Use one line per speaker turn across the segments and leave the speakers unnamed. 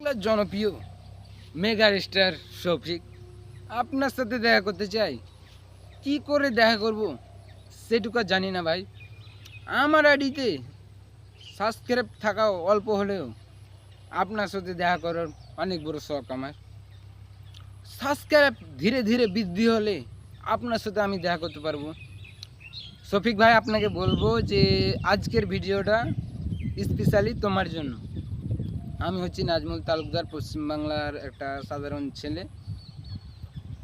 বাংলার জনপ্রিয় mega star Shafiq আপনার সাথে দেখা করতে চাই। কি করে দেখা করব সেটুকু জানি না ভাই। আমার আইডিতে সাবস্ক্রাইব থাকা অল্প হলেও আপনার সাথে দেখা করার অনেক বড় শখ আমার। সাবস্ক্রাইব ধীরে ধীরে বৃদ্ধি হলে আপনার সাথে আমি দেখা করতে পারবো। শফিক ভাই, আপনাকে বলবো যে আজকের ভিডিওটা স্পেশালি তোমার জন্য। আমি হচ্ছি নাজমুল তালুকদার, পশ্চিমবাংলার একটা সাধারণ ছেলে।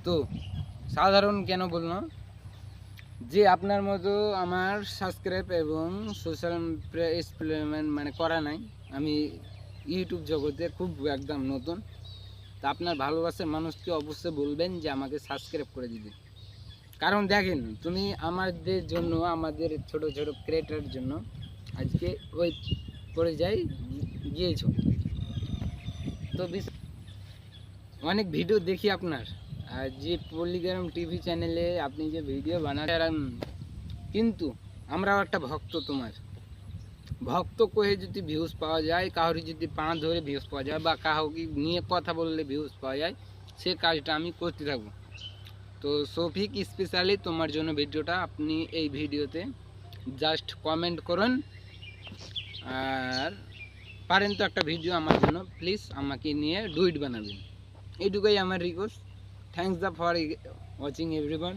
তো সাধারণ কেন বললো যে আপনার মতো আমার সাবস্ক্রাইব এবং সোশ্যাল এক্সপেরিমেন্ট মানে করা নাই। আমি ইউটিউব জগতে খুব একদম নতুন। তা আপনার ভালোবাসার মানুষকে অবশ্যই বলবেন যে আমাকে সাবস্ক্রাইব করে দিবে। কারণ দেখেন, তুমি আমাদের জন্য, আমাদের ছোট ছোট ক্রিয়েটারের জন্য আজকে ওই পর্যায়ে গিয়েছো। তো অনেক ভিডিও দেখি আপনার, আর যে পল্লিগ্রাম টিভি চ্যানেলে আপনি যে ভিডিও বানান, কিন্তু আমরাও একটা ভক্ত তোমার। ভক্ত কয়ে যদি ভিউজ পাওয়া যায়, কাউরি যদি পা ধরে ভিউজ পাওয়া যায়, বা কাউকে নিয়ে কথা বললে ভিউজ পাওয়া যায়, সে কাজটা আমি করতে থাকবো। তো শফিক স্পেশালি তোমার জন্য ভিডিওটা। আপনি এই ভিডিওতে জাস্ট কমেন্ট করুন, আর পারেন তো একটা ভিডিও আমার জন্য প্লিজ আমাকে নিয়ে ডুইট বানাবেন। এইটুকুই আমার request. Thanks for watching everyone.